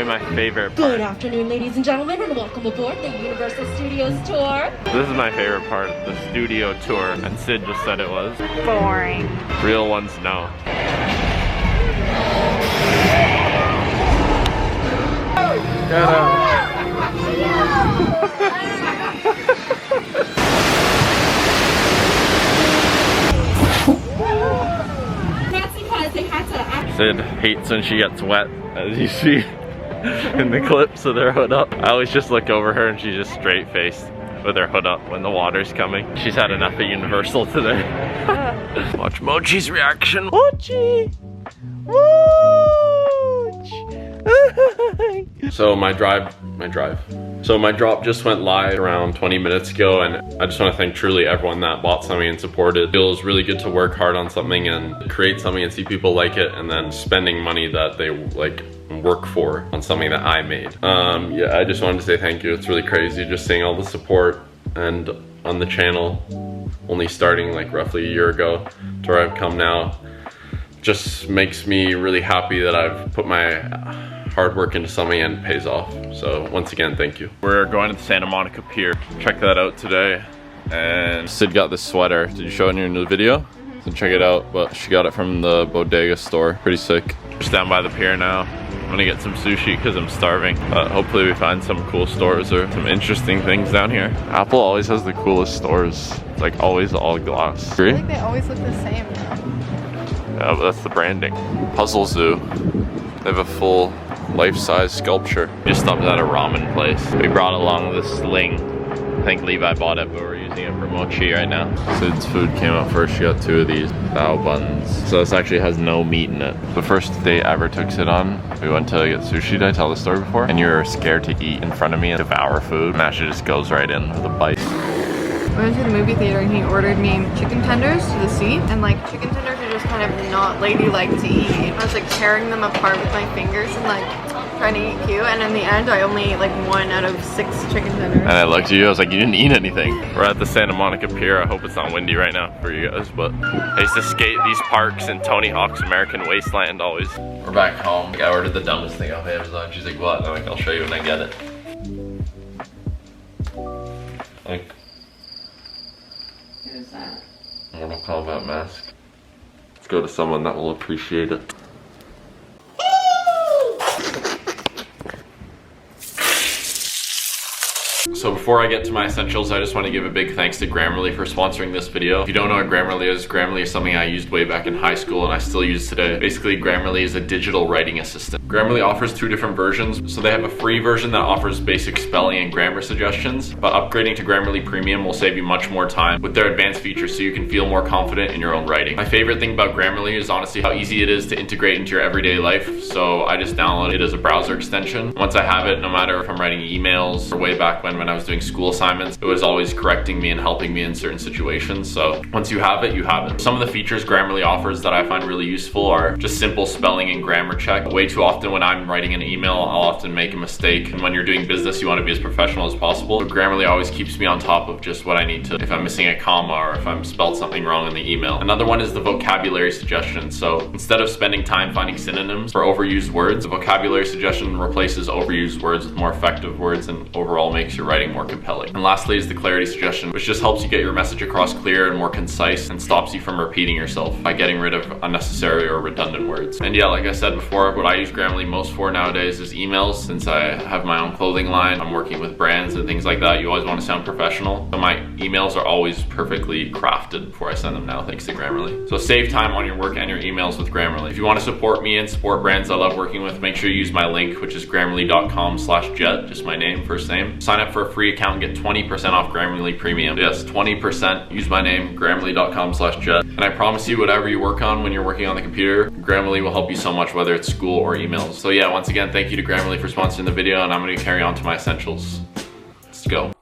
probably my favorite part. Good afternoon, ladies and gentlemen, and welcome aboard the Universal Studios tour. This is my favorite part, the studio tour, and Sid just said it was. Boring. Real ones, no. That's because they had to Sid hates when she gets wet, as you see in the clips of their hood up. I always just look over her and she's just straight faced with her hood up when the water's coming. She's had enough at Universal today. Watch Mochi's reaction. Mochi! So my drop just went live around 20 minutes ago, and I just want to thank truly everyone that bought something and supported. It feels really good to work hard on something and create something and see people like it, and then spending money that they like work for on something that I made. Yeah, I just wanted to say thank you. It's really crazy just seeing all the support, and on the channel only starting like roughly a year ago to where I've come now. Just makes me really happy that I've put my hard work into something and it pays off. So once again, thank you. We're going to the Santa Monica Pier. Check that out today. And Sid got this sweater. Did you show it in your new video? So check it out, but she got it from the bodega store. Pretty sick. Just down by the pier now. I'm gonna get some sushi because I'm starving. But hopefully we find some cool stores or some interesting things down here. Apple always has the coolest stores. It's like always all glass. Agree? I feel like they always look the same though. Yeah, but that's the branding. Puzzle Zoo. They have a full life-size sculpture. Just stopped at a ramen place. We brought along this sling. I think Levi bought it, but we're using it for Mochi right now. Sid's food came out first. She got 2 of these bao buns. So this actually has no meat in it. The first date I ever took Sid on, we went to get sushi. Did I tell the story before? And you were scared to eat in front of me and devour food. And now she just goes right in with a bite. We went to the movie theater and he ordered me chicken tenders to the seat, and like chicken tenders are just kind of not ladylike to eat. I was like tearing them apart with my fingers and like trying to eat cute, and in the end I only ate like 1 out of 6 chicken tenders. And I looked at you, I was like, you didn't eat anything. We're at the Santa Monica Pier. I hope it's not windy right now for you guys, but I used to skate these parks in Tony Hawk's American Wasteland always. We're back home. I ordered the dumbest thing off Amazon. She's like, what? And I'm like, I'll show you when I get it. Like, What is that? Mortal Kombat mask. Let's go to someone that will appreciate it. So before I get to my essentials, I just want to give a big thanks to Grammarly for sponsoring this video. If you don't know what Grammarly is something I used way back in high school and I still use today. Basically, Grammarly is a digital writing assistant. Grammarly offers 2 different versions. So they have a free version that offers basic spelling and grammar suggestions, but upgrading to Grammarly Premium will save you much more time with their advanced features so you can feel more confident in your own writing. My favorite thing about Grammarly is honestly how easy it is to integrate into your everyday life. So I just downloaded it as a browser extension. Once I have it, no matter if I'm writing emails or way back when I was doing school assignments, it was always correcting me and helping me in certain situations. So once you have it, you have it. Some of the features Grammarly offers that I find really useful are just simple spelling and grammar check. Way too often when I'm writing an email, I'll often make a mistake. And when you're doing business, you want to be as professional as possible. So Grammarly always keeps me on top of just what I need to, if I'm missing a comma or if I'm spelled something wrong in the email. Another one is the vocabulary suggestion. So instead of spending time finding synonyms for overused words, the vocabulary suggestion replaces overused words with more effective words and overall makes your writing more compelling. And lastly is the clarity suggestion, which just helps you get your message across clear and more concise and stops you from repeating yourself by getting rid of unnecessary or redundant words. And yeah, like I said before, what I use Grammarly most for nowadays is emails. Since I have my own clothing line, I'm working with brands and things like that, you always want to sound professional. So my emails are always perfectly crafted before I send them now, thanks to Grammarly. So save time on your work and your emails with Grammarly. If you want to support me and support brands I love working with, make sure you use my link, which is grammarly.com/jet, just my name, first name. Sign up for a free account and get 20% off Grammarly Premium. Yes, 20%. Use my name, grammarly.com/jet. And I promise you, whatever you work on when you're working on the computer, Grammarly will help you so much, whether it's school or emails. So yeah, once again, thank you to Grammarly for sponsoring the video, and I'm going to carry on to my essentials. Let's go.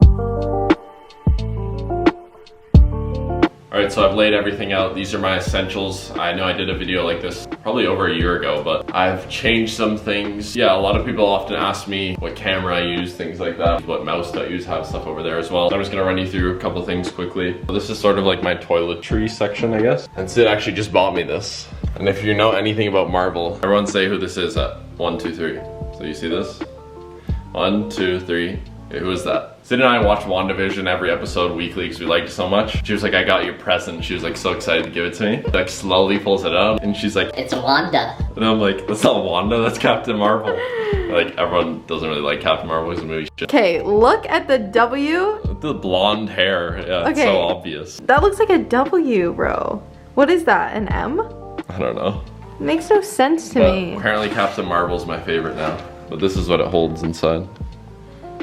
Alright, so I've laid everything out. These are my essentials. I know I did a video like this probably over a year ago, but I've changed some things. Yeah, a lot of people often ask me what camera I use, things like that, what mouse I use, have stuff over there as well. So I'm just gonna run you through a couple things quickly. This is sort of like my toiletry section, I guess. And Sid actually just bought me this. And if you know anything about Marvel, everyone say who this is at 1, 2, 3. Say So you see this? 1, 2, 3. Okay, who is that? Sid and I watch WandaVision every episode weekly because we liked it so much. She was like, I got you a present. She was like so excited to give it to me. Like slowly pulls it out and she's like, It's Wanda. and I'm like, that's not Wanda, that's Captain Marvel. Like everyone doesn't really like Captain Marvel because the movie shit. Okay, look at the W. The blonde hair, yeah, it's Okay. so obvious. That looks like a W, bro. What is that, an M? I don't know. Makes no sense to But me. apparently Captain Marvel's my favorite now. But this is what it holds inside.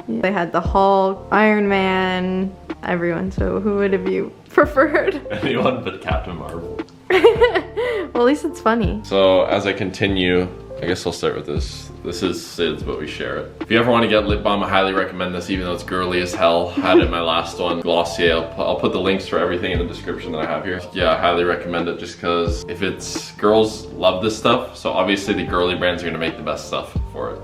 They had the Hulk, Iron Man, everyone, so who would have you preferred? Anyone but Captain Marvel. Well, at least it's funny. So as I continue, I guess I'll start with this. This is Sid's, but we share it. If you ever want to get lip balm, I highly recommend this, even though it's girly as hell. I had it in my last one, Glossier. I'll put the links for everything in the description that I have here. Yeah, I highly recommend it just because if it's, girls love this stuff, so obviously the girly brands are gonna make the best stuff for it.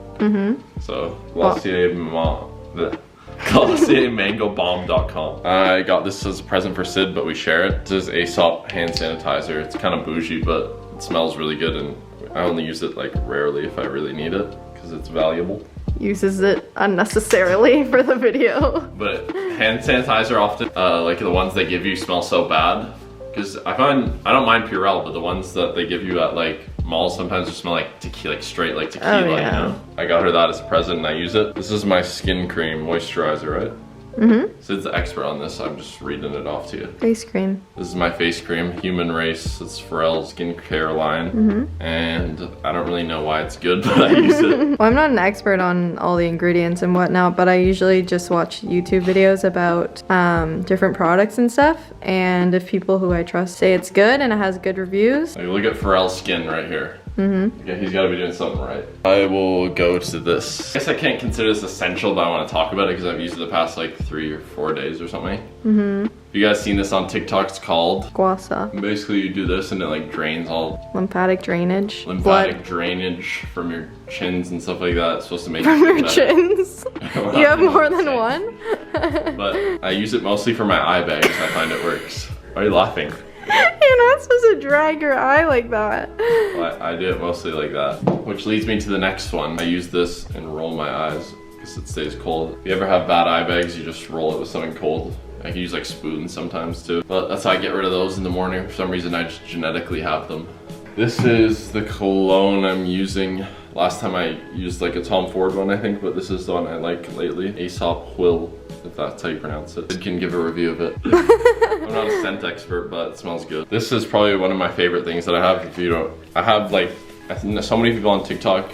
So GlossierMangoBalm.com. I got this as a present for Sid, but we share it. This is Aesop hand sanitizer. It's kind of bougie, but it smells really good, and I only use it like rarely if I really need it because it's valuable. Uses it unnecessarily for the video. But hand sanitizer often, like the ones they give you, smell so bad. Because I don't mind Purell, but the ones that they give you at like malls sometimes just smell like tequila, like straight like tequila, Oh, yeah. you know? I got her that as a present and I use it. This is my skin cream moisturizer, right? Sid's the expert on this, so I'm just reading it off to you. Face cream. This is my face cream, Human Race. It's Pharrell skincare line. And I don't really know why it's good, but I use it. Well, I'm not an expert on all the ingredients and whatnot, but I usually just watch YouTube videos about different products and stuff. And if people who I trust say it's good and it has good reviews. Like, look at Pharrell's skin right here. Yeah, he's gotta be doing something right. I will go to this. I guess I can't consider this essential, but I want to talk about it because I've used it the past like 3 or 4 days or something. You guys seen this on TikTok? It's called Guasa. basically you do this and it like drains all Lymphatic drainage. lymphatic Blood drainage from your chins and stuff like that. It's supposed to make from you your feel better. chins. You have more than one? But I use it mostly for my eye bags. I find it works. Why are you laughing? You're not supposed to drag your eye like that. Well, I do it mostly like that. Which leads me to the next one. I use this and roll my eyes because it stays cold. If you ever have bad eye bags, you just roll it with something cold. I can use like spoons sometimes too. But that's how I get rid of those in the morning. For some reason, I just genetically have them. This is the cologne I'm using. Last time I used like a Tom Ford one, I think, but this is the one I like lately. Aesop Quill, if that's how you pronounce it. I can give a review of it. I'm not a scent expert, but it smells good. This is probably one of my favorite things that I have. If you don't, I have like, I think so many people on TikTok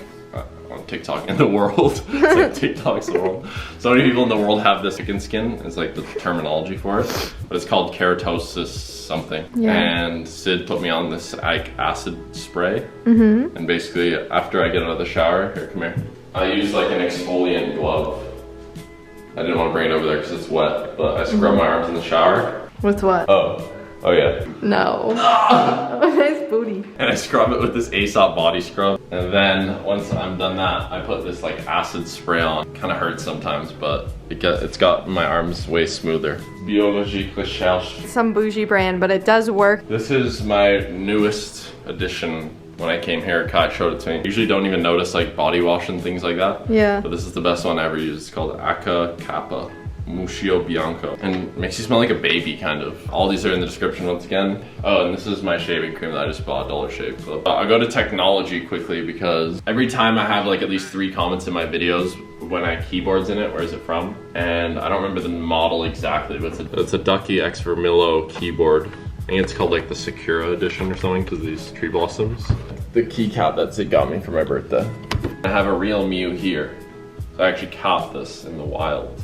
in the world. It's like TikTok's the world. So many people in the world have this chicken skin. It's like the terminology for it, but it's called keratosis something. Yeah. And Sid put me on this acid spray. And basically, after I get out of the shower, here, come here. I use like an exfoliant glove. I didn't want to bring it over there because it's wet, but I scrub my arms in the shower. With what? Oh yeah. No. Nice booty. And I scrub it with this Aesop body scrub. And then once I'm done that, I put this like acid spray on. Kind of hurts sometimes, but it's got my arms way smoother. Biologique Recherche. Some bougie brand, but it does work. This is my newest addition. When I came here, Kai showed it to me. I usually don't even notice like body wash and things like that. Yeah. But this is the best one I ever used. It's called Aka Kappa Muscio Bianco. And it makes you smell like a baby, kind of. All these are in the description once again. Oh, and this is my shaving cream that I just bought, Dollar Shave Club. I'll go to technology quickly because every time I have like at least 3 comments in my videos when I keyboards in it, where is it from? And I don't remember the model exactly, but it's a Ducky X Vermillo keyboard. I think it's called like the Sakura edition or something because of these tree blossoms. The keycap that Sid got me for my birthday. I have a real Mew here. So I actually caught this in the wild.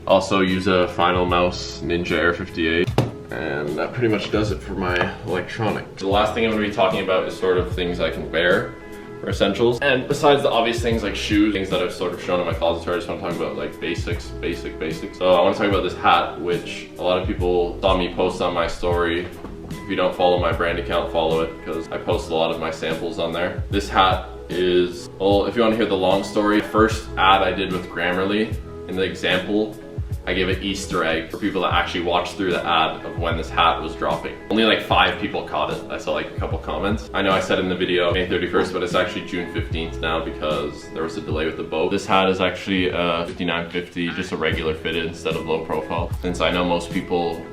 Also use a Final Mouse Ninja Air 58. And that pretty much does it for my electronics. The last thing I'm going to be talking about is sort of things I can wear for essentials. And besides the obvious things like shoes, things that I've sort of shown in my closet tour, I just want to talk about like basics. So I want to talk about this hat, which a lot of people saw me post on my story. If you don't follow my brand account, follow it because I post a lot of my samples on there. This hat is, well, if you want to hear the long story, first ad I did with Grammarly, in the example, I gave an Easter egg for people that actually watched through the ad of when this hat was dropping. Only like 5 people caught it. I saw like a couple comments. I know I said in the video May 31st, but it's actually June 15th now because there was a delay with the boat. This hat is actually 5950, just a regular fitted instead of low profile. Since I know most people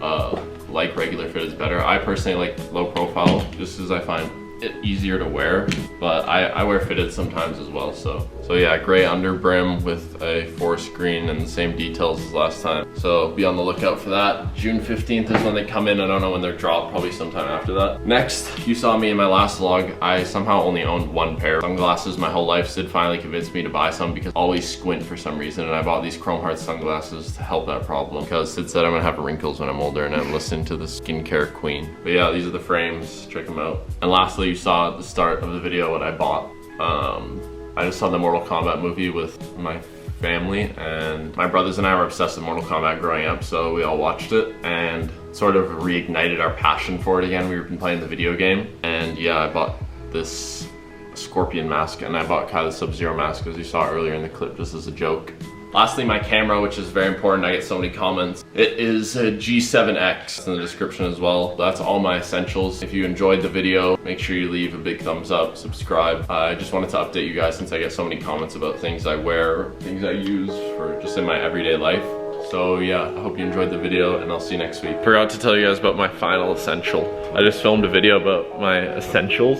like regular fitteds better, I personally like low profile just as I find it easier to wear, but I wear fitted sometimes as well. So yeah, gray under brim with a forest green and the same details as last time. So be on the lookout for that. June 15th is when they come in. I don't know when they're dropped, probably sometime after that. Next, you saw me in my last vlog. I somehow only owned 1 pair of sunglasses my whole life. Sid finally convinced me to buy some because I always squint for some reason, and I bought these Chrome Heart sunglasses to help that problem because Sid said I'm gonna have wrinkles when I'm older, and I'm listening to the skincare queen. But yeah, these are the frames, check them out. And lastly, you saw at the start of the video what I bought. I just saw the Mortal Kombat movie with my family, and my brothers and I were obsessed with Mortal Kombat growing up, so we all watched it and sort of reignited our passion for it again. We've been playing the video game, and yeah, I bought this Scorpion mask, and I bought Kai the Sub-Zero mask as you saw earlier in the clip, just as a joke. Lastly, my camera, which is very important. I get so many comments. It is a G7X in the description as well. That's all my essentials. If you enjoyed the video, make sure you leave a big thumbs up, subscribe. I just wanted to update you guys since I get so many comments about things I wear, things I use for just in my everyday life. So yeah, I hope you enjoyed the video, and I'll see you next week. Forgot to tell you guys about my final essential. I just filmed a video about my essentials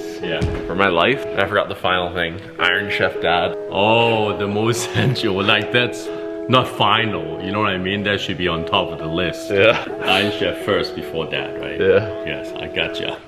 for my life, and I forgot the final thing. Iron Chef Dad. Oh, the most essential. Like, that's not final, you know what I mean? That should be on top of the list. Yeah. Iron Chef first before that, right? Yeah. Yes, I gotcha.